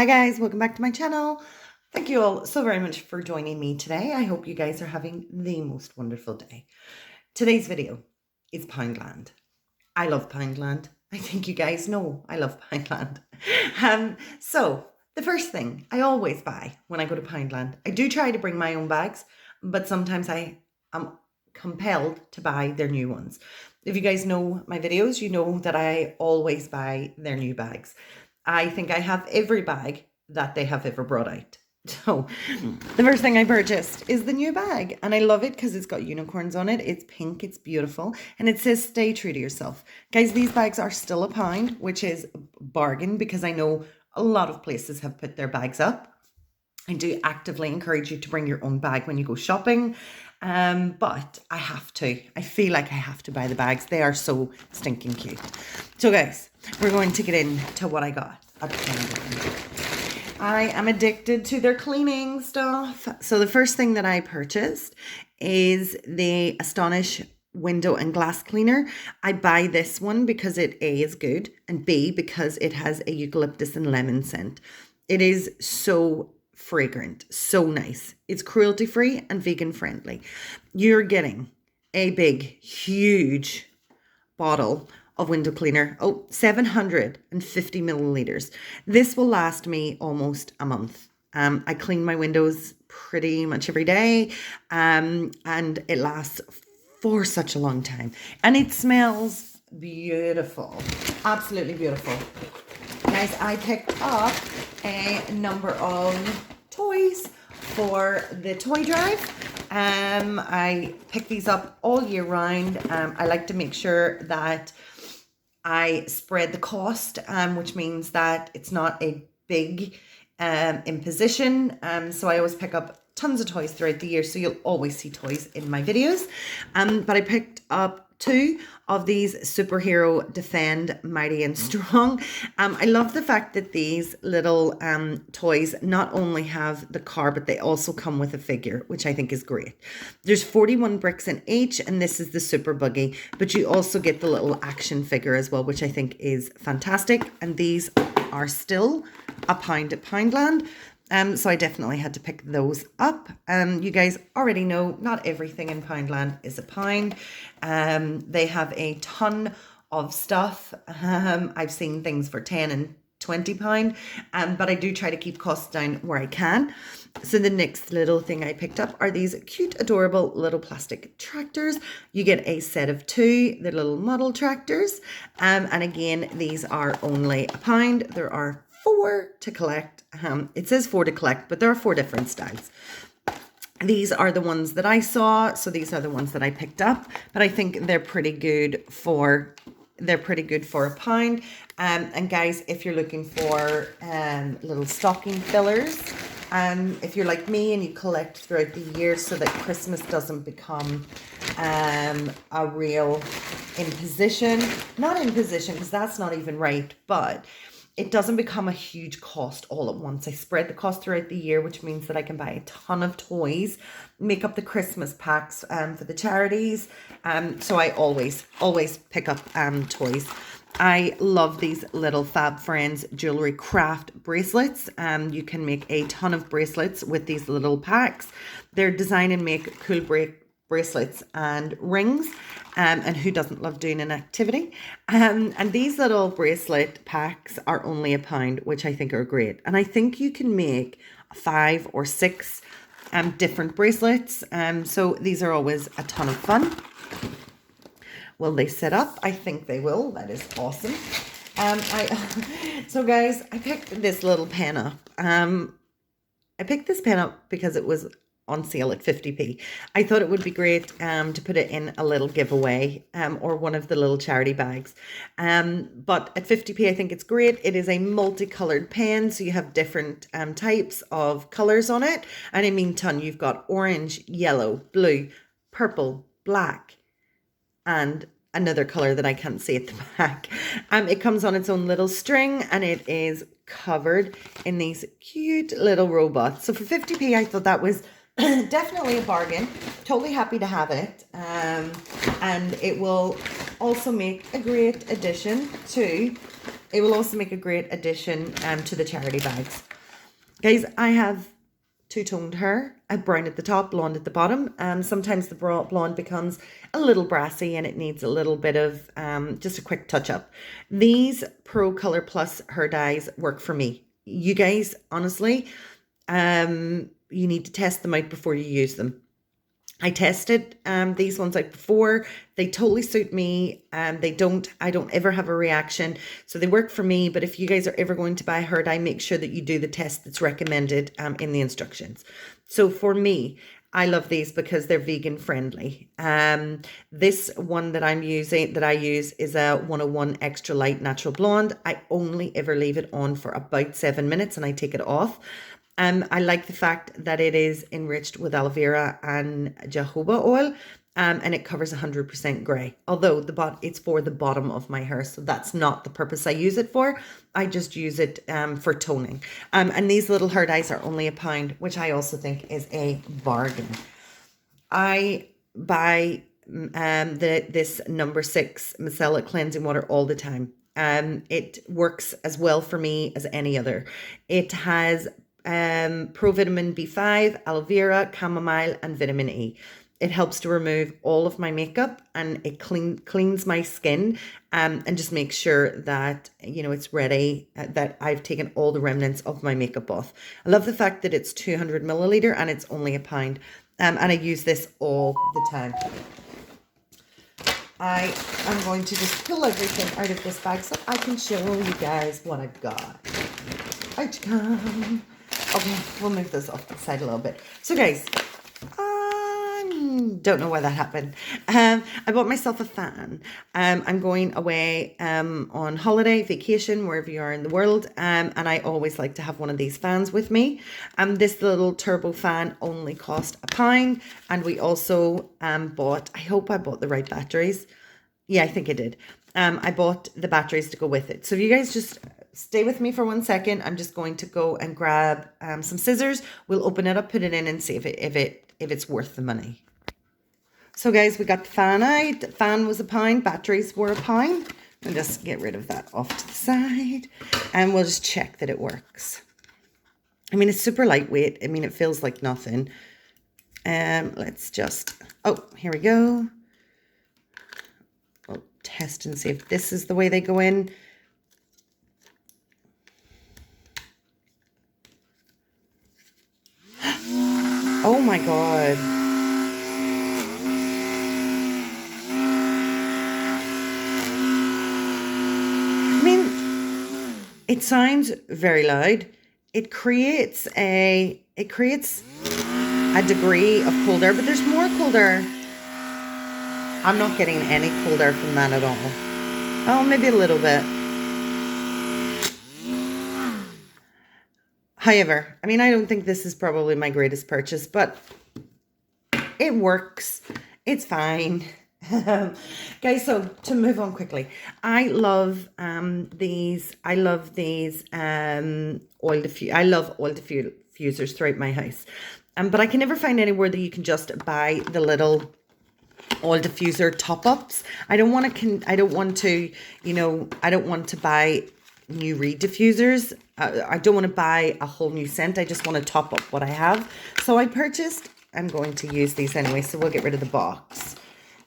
Hi guys, welcome back to my channel. Thank you all so very much for joining me today. I hope you guys are having the most wonderful day. Today's video is Poundland. I love Poundland. I think you guys know I love Poundland. So the first thing I always buy when I go to Poundland, I do try to bring my own bags, but sometimes I am compelled to buy their new ones. If you guys know my videos, you know that I always buy their new bags. I think I have every bag that they have ever brought out. So the first thing I purchased is the new bag, and I love it because it's got unicorns on it. It's pink, it's beautiful, and it says stay true to yourself. Guys, these bags are still £1, which is a bargain because I know a lot of places have put their bags up. I do actively encourage you to bring your own bag when you go shopping, but I have to. I feel like I have to buy the bags. They are so stinking cute. So guys, we're going to get into what I got at Poundland. I am addicted to their cleaning stuff. So the first thing that I purchased is the Astonish window and glass cleaner. I buy this one because it A is good, and B because it has a eucalyptus and lemon scent. It is so fragrant, so nice. It's cruelty free and vegan friendly. You're getting a big, huge bottle of window cleaner. 750 milliliters. This will last me almost a month. I clean my windows pretty much every day, and it lasts for such a long time, and it smells beautiful, absolutely beautiful. Guys, I picked up a number of toys for the toy drive. I pick these up all year round. I like to make sure that I spread the cost, which means that it's not a big imposition. So I always pick up tons of toys throughout the year, so you'll always see toys in my videos. But I picked up 2 of these Superhero Defend Mighty and Strong. I love the fact that these little toys not only have the car, but they also come with a figure, which I think is great. There's 41 bricks in each, and this is the super buggy, but you also get the little action figure as well, which I think is fantastic. And these are still £1 at Poundland. So I definitely had to pick those up. You guys already know not everything in Poundland is £1. They have a ton of stuff. I've seen things for £10 and £20, but I do try to keep costs down where I can. So the next little thing I picked up are these cute, adorable little plastic tractors. You get a set of 2, the little model tractors. And again, these are only £1. There are 4 to collect. It says 4 to collect, but there are 4 different styles. These are the ones that I saw, so these are the ones that I picked up, but I think they're pretty good for £1. And guys, if you're looking for little stocking fillers, if you're like me and you collect throughout the year so that Christmas doesn't become a real imposition, not imposition because that's not even right, but it doesn't become a huge cost all at once. I spread the cost throughout the year, which means that I can buy a ton of toys, make up the Christmas packs for the charities. So I always pick up toys. I love these little Fab Friends jewelry craft bracelets. You can make a ton of bracelets with these little packs. They're design and make cool bracelets and rings. And who doesn't love doing an activity? And these little bracelet packs are only £1, which I think are great. And I think you can make 5 or 6 different bracelets. So these are always a ton of fun. Will they sit up? I think they will. That is awesome. So guys, I picked this little pen up. I picked this pen up because it was on sale at 50p. I thought it would be great to put it in a little giveaway or one of the little charity bags. But at 50p, I think it's great. It is a multicolored pen, so you have different types of colors on it. And I mean ton. You've got orange, yellow, blue, purple, black, and another color that I can't see at the back. It comes on its own little string, and it is covered in these cute little robots. So for 50p, I thought that was definitely a bargain. Totally happy to have it. And it will also make a great addition to the charity bags. Guys, I have two-toned hair, brown at the top, blonde at the bottom. Sometimes the blonde becomes a little brassy and it needs a little bit of just a quick touch up. These Pro Color Plus hair dyes work for me. You guys, honestly, you need to test them out before you use them. I tested these ones out before. They totally suit me. I don't ever have a reaction. So they work for me. But if you guys are ever going to buy hair dye, make sure that you do the test that's recommended in the instructions. So for me, I love these because they're vegan friendly. This one that I use is a 101 Extra Light Natural Blonde. I only ever leave it on for about 7 minutes and I take it off. I like the fact that it is enriched with aloe vera and jojoba oil, and it covers 100% grey. Although it's for the bottom of my hair, so that's not the purpose I use it for. I just use it for toning. And these little hair dyes are only £1, which I also think is a bargain. I buy this number 6 micellar cleansing water all the time. It works as well for me as any other. It has provitamin B5, aloe vera, chamomile, and vitamin E. It helps to remove all of my makeup and it cleans my skin and just makes sure that, you know, it's ready, that I've taken all the remnants of my makeup off. I love the fact that it's 200 milliliter and it's only £1. And I use this all the time. I am going to just pull everything out of this bag so I can show you guys what I've got. Out you come. Okay, we'll move this off the side a little bit. So guys, don't know why that happened. I bought myself a fan. I'm going away on holiday, vacation, wherever you are in the world. And I always like to have one of these fans with me. This little turbo fan only cost £1. And we also bought, I hope I bought the right batteries. Yeah, I think I did. I bought the batteries to go with it. So if you guys just stay with me for 1 second. I'm just going to go and grab some scissors. We'll open it up, put it in and see if it's worth the money. So guys, we got the fan out. The fan was £1, batteries were £1. And just get rid of that off to the side. And we'll just check that it works. I mean, it's super lightweight. I mean, it feels like nothing. Let's just, oh, here we go. We'll test and see if this is the way they go in. Oh my God. I mean, it sounds very loud. It creates a degree of cold air, but there's more cold air. I'm not getting any cold air from that at all. Oh, maybe a little bit. However, I mean, I don't think this is probably my greatest purchase, but it works. It's fine. Guys, so to move on quickly, I love these oil diffusers throughout my house. But I can never find anywhere that you can just buy the little oil diffuser top-ups. I don't want to buy new reed diffusers. I don't want to buy a whole new scent. I just want to top up what I have. So I'm going to use these anyway, so we'll get rid of the box.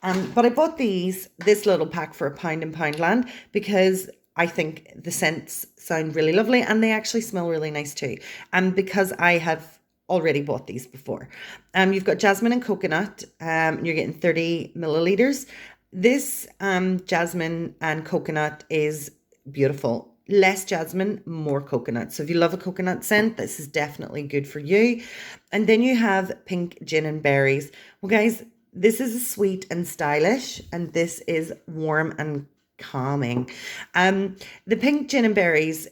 But I bought this little pack for £1 in Poundland because I think the scents sound really lovely and they actually smell really nice too. And because I have already bought these before. You've got jasmine and coconut. You're getting 30 milliliters. This jasmine and coconut is beautiful. Less jasmine, more coconut. So if you love a coconut scent, this is definitely good for you. And then you have pink gin and berries. Well, guys, this is sweet and stylish, and this is warm and calming. The pink gin and berries,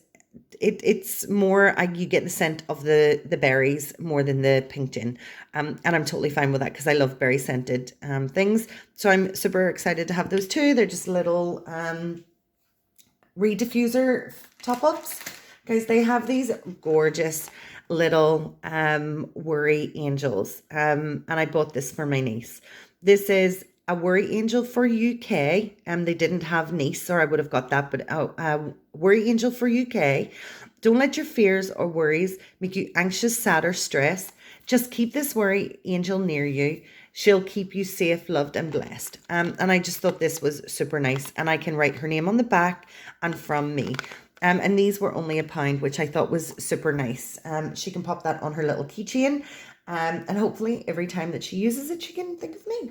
it's more, you get the scent of the berries more than the pink gin. And I'm totally fine with that because I love berry scented things. So I'm super excited to have those too. They're just little reed diffuser top-ups. Guys, they have these gorgeous little worry angels. And I bought this for my niece. This is a Worry Angel for UK. They didn't have Nice, or I would have got that, but Worry Angel for UK. Don't let your fears or worries make you anxious, sad, or stressed. Just keep this Worry Angel near you. She'll keep you safe, loved, and blessed. And I just thought this was super nice. And I can write her name on the back and from me. And these were only £1, which I thought was super nice. She can pop that on her little keychain. And hopefully every time that she uses it, she can think of me.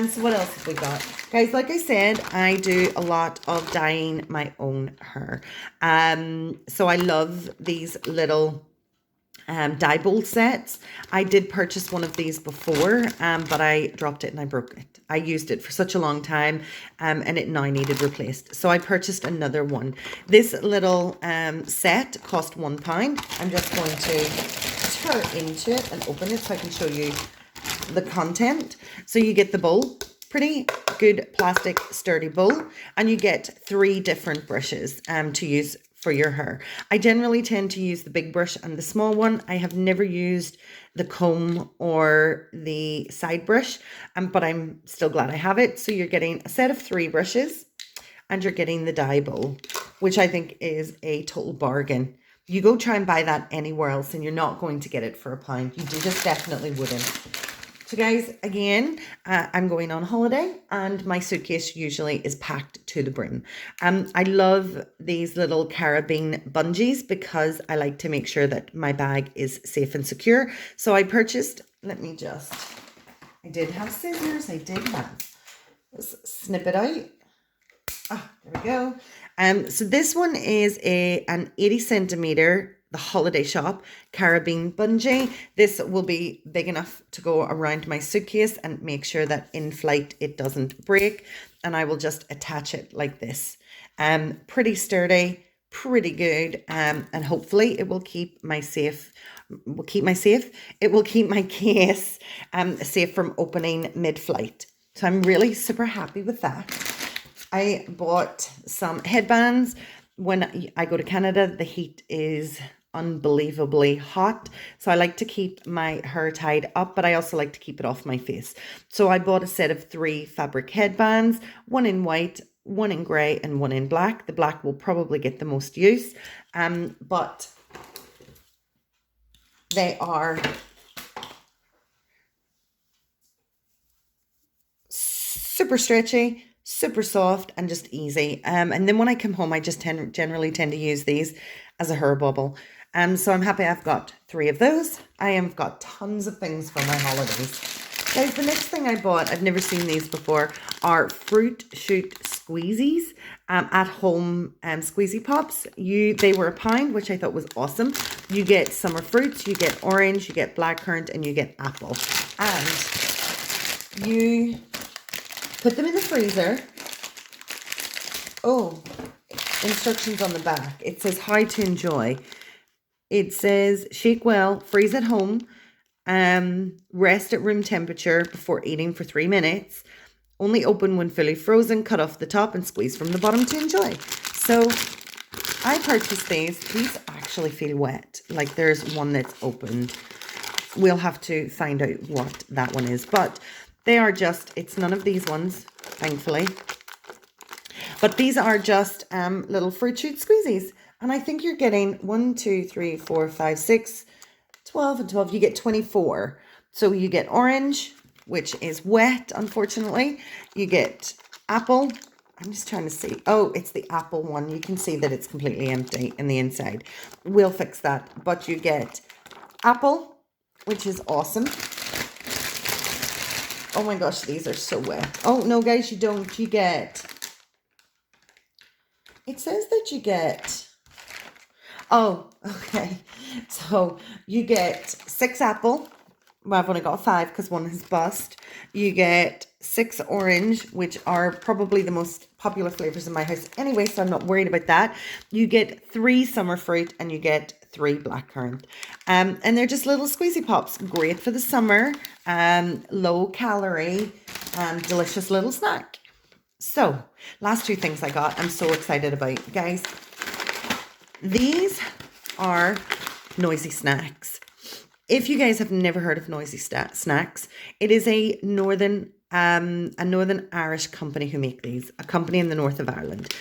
So what else have we got? Guys, like I said, I do a lot of dyeing my own hair. So I love these little dye bowl sets. I did purchase one of these before, but I dropped it and I broke it. I used it for such a long time, and it now needed replaced. So I purchased another one. This little set cost £1. I'm just going to tear into it and open it so I can show you the content. So you get the bowl, pretty good plastic sturdy bowl, and you get 3 different brushes to use for your hair. I generally tend to use the big brush and the small one. I have never used the comb or the side brush, but I'm still glad I have it. So you're getting a set of 3 brushes and you're getting the dye bowl, which I think is a total bargain. You go try and buy that anywhere else and you're not going to get it for £1. You just definitely wouldn't. So guys, again, I'm going on holiday and my suitcase usually is packed to the brim. I love these little carabiner bungees because I like to make sure that my bag is safe and secure. So I purchased, I did have scissors, let's snip it out. There we go. So this one is an 80 centimeter, the Holiday Shop carabiner bungee. This will be big enough to go around my suitcase and make sure that in flight it doesn't break. And I will just attach it like this. Pretty sturdy, pretty good, and hopefully it will keep my safe. It will keep my case safe from opening mid-flight. So I'm really super happy with that. I bought some headbands. When I go to Canada, the heat is unbelievably hot. So I like to keep my hair tied up, but I also like to keep it off my face. So I bought a set of 3 fabric headbands, one in white, one in grey, and one in black. The black will probably get the most use, but they are super stretchy, super soft, and just easy. And then when I come home, I just generally tend to use these as a hair bubble. So I'm happy I've got 3 of those. I have got tons of things for my holidays. Guys, the next thing I bought, I've never seen these before, are Fruit Shoot Squeezies, at home squeezy pops. They were £1, which I thought was awesome. You get summer fruits, you get orange, you get blackcurrant, and you get apple. And you put them in the freezer. Oh, instructions on the back. It says how to enjoy. It says shake well, freeze at home, rest at room temperature before eating for 3 minutes. Only open when fully frozen, cut off the top and squeeze from the bottom to enjoy. So I purchased these. These actually feel wet. Like there's one that's opened. We'll have to find out what that one is. But they are just, it's none of these ones, thankfully. But these are just little Fruit Shoot Squeezies. And I think you're getting 1, 2, 3, 4, 5, 6, 12 and 12. You get 24. So you get orange, which is wet, unfortunately. You get apple. I'm just trying to see. Oh, it's the apple one. You can see that it's completely empty in the inside. We'll fix that. But you get apple, which is awesome. Oh my gosh, these are so wet. Oh, no, guys, you don't. You get... It says that you get... Oh, okay. So you get 6 apple. Well, I've only got 5 because one has bust. You get 6 orange, which are probably the most popular flavors in my house anyway, so I'm not worried about that. You get 3 summer fruit and you get 3 blackcurrant. And they're just little squeezy pops. Great for the summer. Low calorie and delicious little snack. So, last 2 things I got, I'm so excited about. Guys, these are Noisy Snacks. If you guys have never heard of Noisy Snacks, it is a northern a Northern Irish company who make these, a company in the north of Ireland.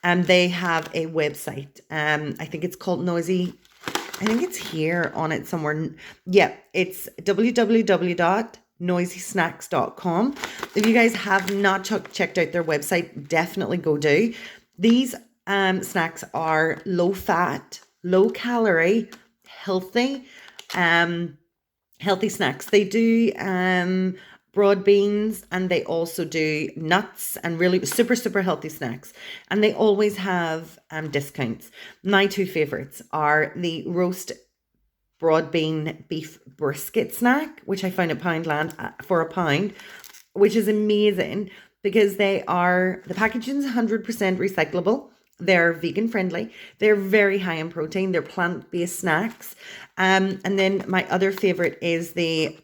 And they have a website. I think it's called Noisy. I think it's here on it somewhere. Yeah, it's www.noisysnacks.com. If you guys have not checked out their website, definitely go do. These snacks are low fat, low calorie, healthy, healthy snacks. They do broad beans, and they also do nuts, and really super, super healthy snacks. And they always have discounts. My two favorites are the roast broad bean beef brisket snack, which I found at Poundland for £1, which is amazing because the packaging is 100% recyclable. They're vegan friendly. They're very high in protein. They're plant-based snacks. And then my other favorite is the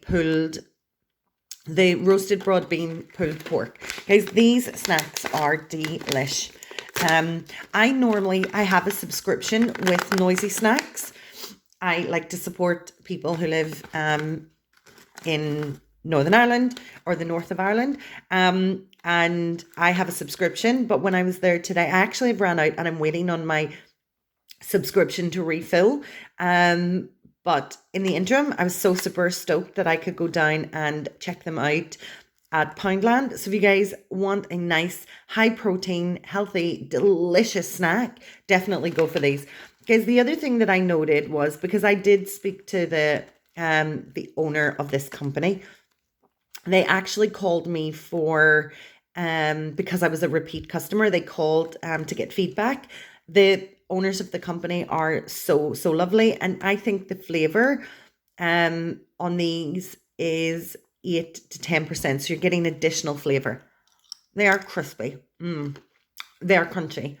roasted broad bean pulled pork. Guys, these snacks are delish. I have a subscription with Noisy Snacks. I like to support people who live in Northern Ireland or the north of Ireland. And I have a subscription, but when I was there today, I actually have ran out and I'm waiting on my subscription to refill. But in the interim, I was so super stoked that I could go down and check them out at Poundland. So if you guys want a nice, high protein, healthy, delicious snack, definitely go for these. Guys, the other thing that I noted was, because I did speak to the owner of this company, they actually called me for, because I was a repeat customer, they called to get feedback. The owners of the company are so lovely, and I think the flavor on these is 8 to 10%, so you're getting additional flavor. They are crispy, they are crunchy,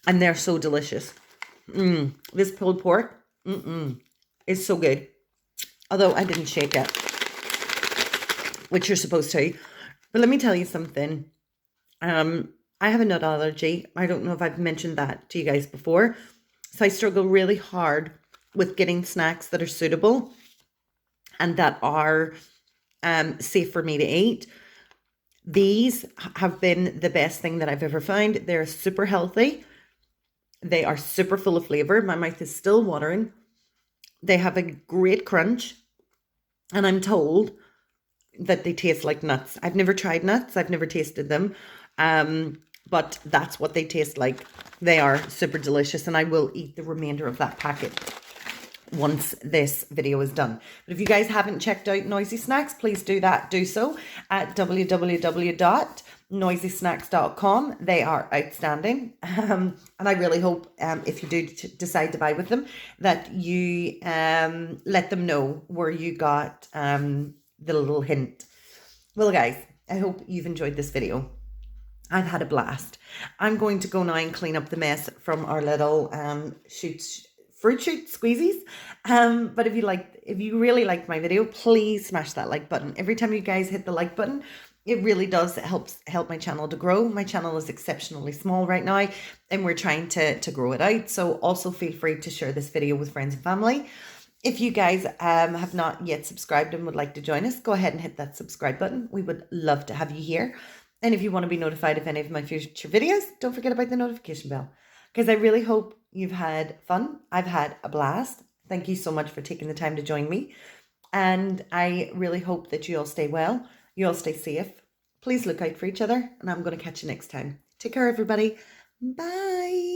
and they're so delicious. This pulled pork is so good, although I didn't shake it, which you're supposed to. But let me tell you something. I have a nut allergy. I don't know if I've mentioned that to you guys before. So I struggle really hard with getting snacks that are suitable and that are safe for me to eat. These have been the best thing that I've ever found. They're super healthy. They are super full of flavor. My mouth is still watering. They have a great crunch. And I'm told that they taste like nuts. I've never tried nuts. I've never tasted them. But that's what they taste like. They are super delicious, and I will eat the remainder of that packet once this video is done. But if you guys haven't checked out Noisy Snacks, please do so at www.noisysnacks.com. They are outstanding. And I really hope if you do decide to buy with them, that you let them know where you got the little hint. Well, guys, I hope you've enjoyed this video. I've had a blast. I'm going to go now and clean up the mess from our little fruit shoot squeezies. But if you really liked my video, please smash that like button. Every time you guys hit the like button, it really does help my channel to grow. My channel is exceptionally small right now, and we're trying to grow it out. So also feel free to share this video with friends and family. If you guys have not yet subscribed and would like to join us, go ahead and hit that subscribe button. We would love to have you here. And if you want to be notified of any of my future videos, don't forget about the notification bell. Because I really hope you've had fun. I've had a blast. Thank you so much for taking the time to join me. And I really hope that you all stay well. You all stay safe. Please look out for each other. And I'm going to catch you next time. Take care, everybody. Bye.